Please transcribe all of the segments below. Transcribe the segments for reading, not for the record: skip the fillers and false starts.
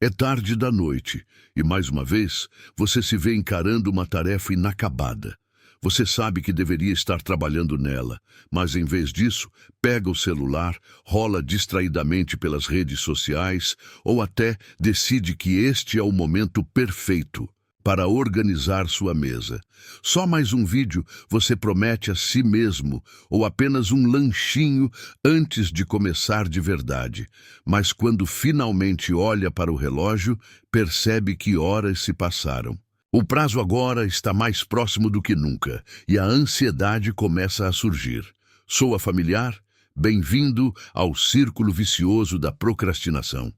É tarde da noite e, mais uma vez, você se vê encarando uma tarefa inacabada. Você sabe que deveria estar trabalhando nela, mas em vez disso, pega o celular, rola distraidamente pelas redes sociais ou até decide que este é o momento perfeito para organizar sua mesa. Só mais um vídeo você promete a si mesmo, ou apenas um lanchinho antes de começar de verdade. Mas quando finalmente olha para o relógio, percebe que horas se passaram. O prazo agora está mais próximo do que nunca, e a ansiedade começa a surgir. Soa familiar? Bem-vindo ao círculo vicioso da procrastinação.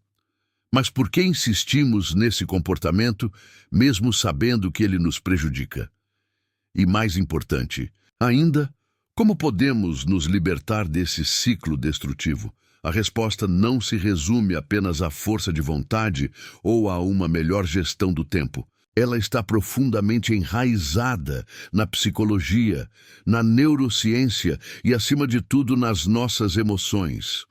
Mas por que insistimos nesse comportamento, mesmo sabendo que ele nos prejudica? E mais importante, ainda, como podemos nos libertar desse ciclo destrutivo? A resposta não se resume apenas à força de vontade ou a uma melhor gestão do tempo. Ela está profundamente enraizada na psicologia, na neurociência e, acima de tudo, nas nossas emoções.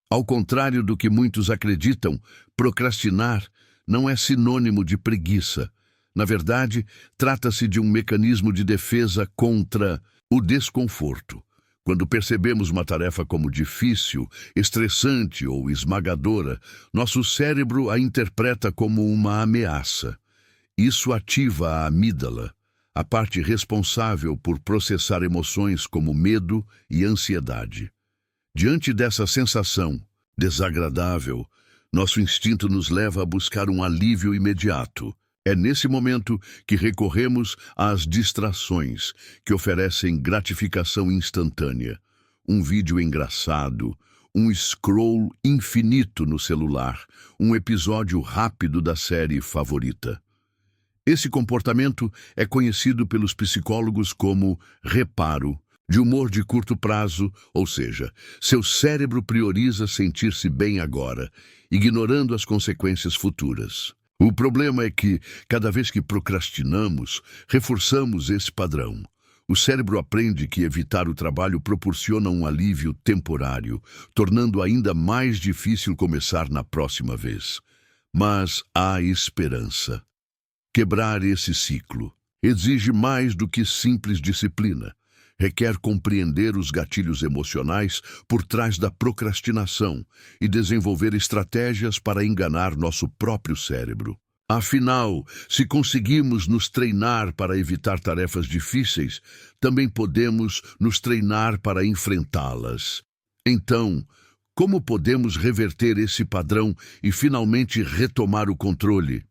Ao contrário do que muitos acreditam, procrastinar não é sinônimo de preguiça. Na verdade, trata-se de um mecanismo de defesa contra o desconforto. Quando percebemos uma tarefa como difícil, estressante ou esmagadora, nosso cérebro a interpreta como uma ameaça. Isso ativa a amígdala, a parte responsável por processar emoções como medo e ansiedade. Diante dessa sensação desagradável, nosso instinto nos leva a buscar um alívio imediato. É nesse momento que recorremos às distrações, que oferecem gratificação instantânea. Um vídeo engraçado, um scroll infinito no celular, um episódio rápido da série favorita. Esse comportamento é conhecido pelos psicólogos como reparo, de humor de curto prazo, ou seja, seu cérebro prioriza sentir-se bem agora, ignorando as consequências futuras. O problema é que, cada vez que procrastinamos, reforçamos esse padrão. O cérebro aprende que evitar o trabalho proporciona um alívio temporário, tornando ainda mais difícil começar na próxima vez. Mas há esperança. Quebrar esse ciclo exige mais do que simples disciplina. Requer compreender os gatilhos emocionais por trás da procrastinação e desenvolver estratégias para enganar nosso próprio cérebro. Afinal, se conseguimos nos treinar para evitar tarefas difíceis, também podemos nos treinar para enfrentá-las. Então, como podemos reverter esse padrão e finalmente retomar o controle?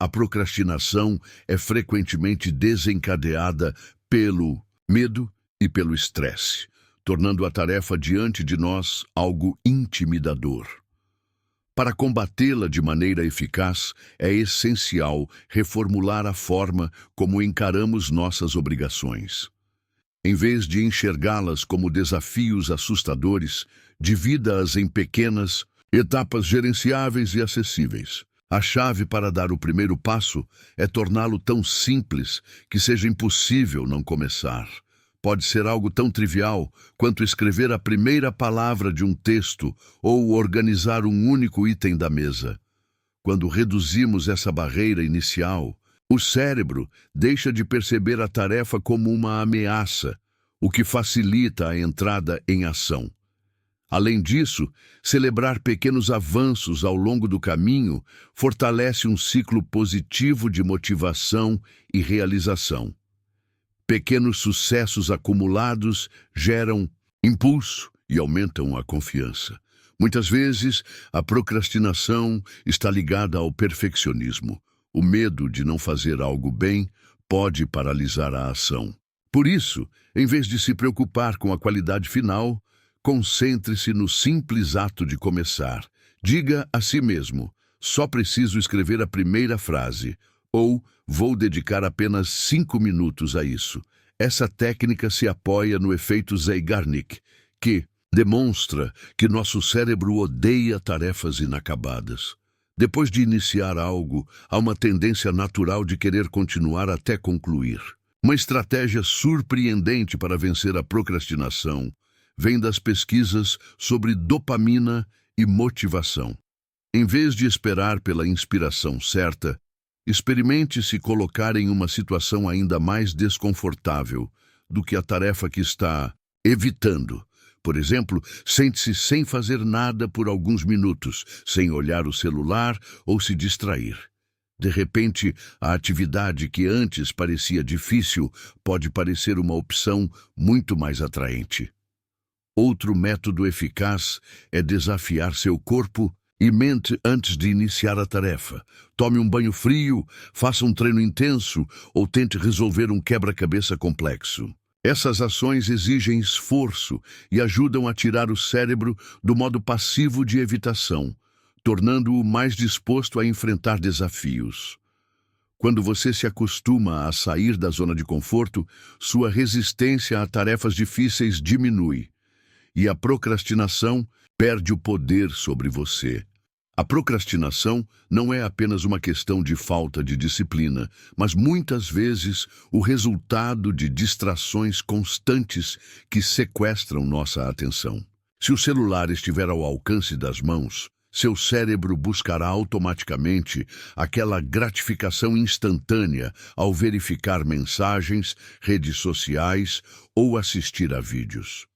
A procrastinação é frequentemente desencadeada pelo medo e pelo estresse, tornando a tarefa diante de nós algo intimidador. Para combatê-la de maneira eficaz, é essencial reformular a forma como encaramos nossas obrigações. Em vez de enxergá-las como desafios assustadores, divida-as em pequenas etapas gerenciáveis e acessíveis. A chave para dar o primeiro passo é torná-lo tão simples que seja impossível não começar. Pode ser algo tão trivial quanto escrever a primeira palavra de um texto ou organizar um único item da mesa. Quando reduzimos essa barreira inicial, o cérebro deixa de perceber a tarefa como uma ameaça, o que facilita a entrada em ação. Além disso, celebrar pequenos avanços ao longo do caminho fortalece um ciclo positivo de motivação e realização. Pequenos sucessos acumulados geram impulso e aumentam a confiança. Muitas vezes, a procrastinação está ligada ao perfeccionismo. O medo de não fazer algo bem pode paralisar a ação. Por isso, em vez de se preocupar com a qualidade final, concentre-se no simples ato de começar. Diga a si mesmo: só preciso escrever a primeira frase, ou vou dedicar apenas 5 minutos a isso. Essa técnica se apoia no efeito Zeigarnik, que demonstra que nosso cérebro odeia tarefas inacabadas. Depois de iniciar algo, há uma tendência natural de querer continuar até concluir. Uma estratégia surpreendente para vencer a procrastinação vem das pesquisas sobre dopamina e motivação. Em vez de esperar pela inspiração certa, experimente se colocar em uma situação ainda mais desconfortável do que a tarefa que está evitando. Por exemplo, sente-se sem fazer nada por alguns minutos, sem olhar o celular ou se distrair. De repente, a atividade que antes parecia difícil pode parecer uma opção muito mais atraente. Outro método eficaz é desafiar seu corpo e mente antes de iniciar a tarefa. Tome um banho frio, faça um treino intenso ou tente resolver um quebra-cabeça complexo. Essas ações exigem esforço e ajudam a tirar o cérebro do modo passivo de evitação, tornando-o mais disposto a enfrentar desafios. Quando você se acostuma a sair da zona de conforto, sua resistência a tarefas difíceis diminui e a procrastinação perde o poder sobre você. A procrastinação não é apenas uma questão de falta de disciplina, mas muitas vezes o resultado de distrações constantes que sequestram nossa atenção. Se o celular estiver ao alcance das mãos, seu cérebro buscará automaticamente aquela gratificação instantânea ao verificar mensagens, redes sociais ou assistir a vídeos.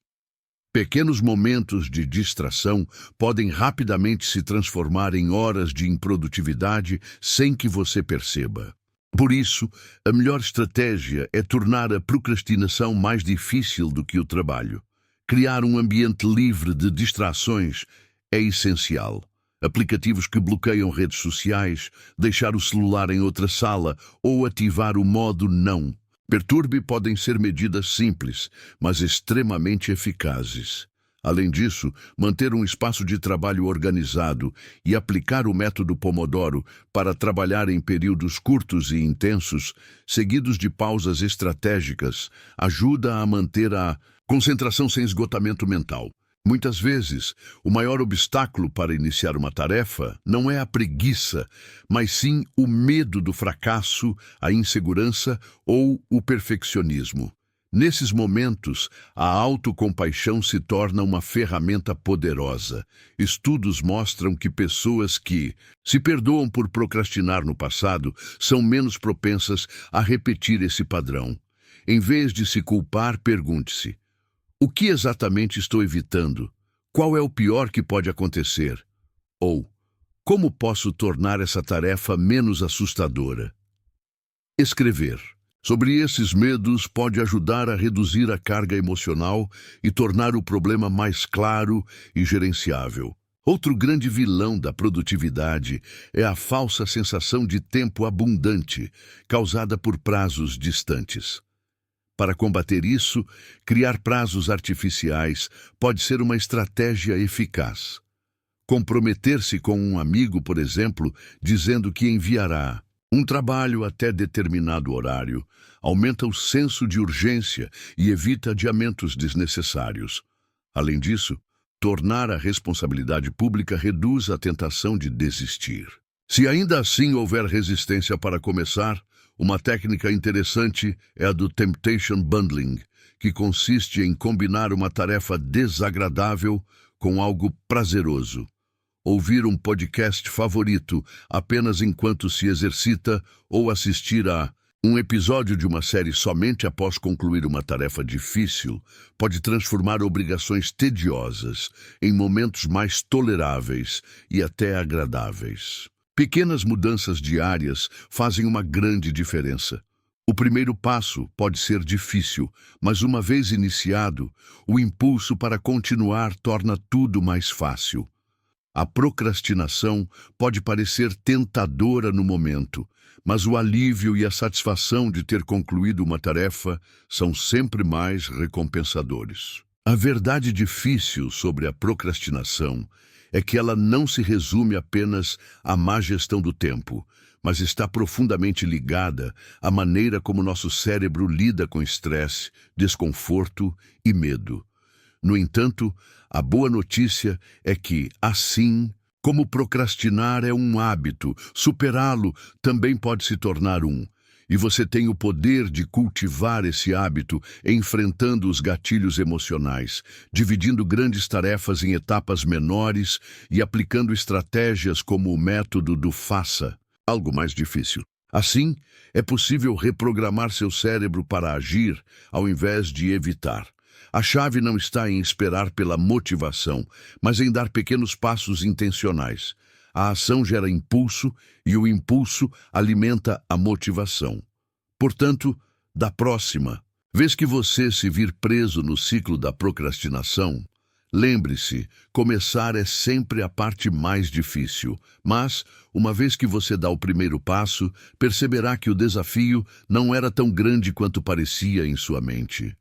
Pequenos momentos de distração podem rapidamente se transformar em horas de improdutividade sem que você perceba. Por isso, a melhor estratégia é tornar a procrastinação mais difícil do que o trabalho. Criar um ambiente livre de distrações é essencial. Aplicativos que bloqueiam redes sociais, deixar o celular em outra sala ou ativar o modo não perturbe podem ser medidas simples, mas extremamente eficazes. Além disso, manter um espaço de trabalho organizado e aplicar o método Pomodoro para trabalhar em períodos curtos e intensos, seguidos de pausas estratégicas, ajuda a manter a concentração sem esgotamento mental. Muitas vezes, o maior obstáculo para iniciar uma tarefa não é a preguiça, mas sim o medo do fracasso, a insegurança ou o perfeccionismo. Nesses momentos, a autocompaixão se torna uma ferramenta poderosa. Estudos mostram que pessoas que se perdoam por procrastinar no passado são menos propensas a repetir esse padrão. Em vez de se culpar, pergunte-se: o que exatamente estou evitando? Qual é o pior que pode acontecer? Ou, como posso tornar essa tarefa menos assustadora? Escrever sobre esses medos pode ajudar a reduzir a carga emocional e tornar o problema mais claro e gerenciável. Outro grande vilão da produtividade é a falsa sensação de tempo abundante, causada por prazos distantes. Para combater isso, criar prazos artificiais pode ser uma estratégia eficaz. Comprometer-se com um amigo, por exemplo, dizendo que enviará um trabalho até determinado horário, aumenta o senso de urgência e evita adiamentos desnecessários. Além disso, tornar a responsabilidade pública reduz a tentação de desistir. Se ainda assim houver resistência para começar, uma técnica interessante é a do Temptation Bundling, que consiste em combinar uma tarefa desagradável com algo prazeroso. Ouvir um podcast favorito apenas enquanto se exercita ou assistir a um episódio de uma série somente após concluir uma tarefa difícil pode transformar obrigações tediosas em momentos mais toleráveis e até agradáveis. Pequenas mudanças diárias fazem uma grande diferença. O primeiro passo pode ser difícil, mas uma vez iniciado, o impulso para continuar torna tudo mais fácil. A procrastinação pode parecer tentadora no momento, mas o alívio e a satisfação de ter concluído uma tarefa são sempre mais recompensadores. A verdade difícil sobre a procrastinação é que ela não se resume apenas à má gestão do tempo, mas está profundamente ligada à maneira como nosso cérebro lida com estresse, desconforto e medo. No entanto, a boa notícia é que, assim como procrastinar é um hábito, superá-lo também pode se tornar um. E você tem o poder de cultivar esse hábito enfrentando os gatilhos emocionais, dividindo grandes tarefas em etapas menores e aplicando estratégias como o método do faça, algo mais difícil. Assim, é possível reprogramar seu cérebro para agir ao invés de evitar. A chave não está em esperar pela motivação, mas em dar pequenos passos intencionais. A ação gera impulso e o impulso alimenta a motivação. Portanto, da próxima vez que você se vir preso no ciclo da procrastinação, lembre-se, começar é sempre a parte mais difícil, mas, uma vez que você dá o primeiro passo, perceberá que o desafio não era tão grande quanto parecia em sua mente.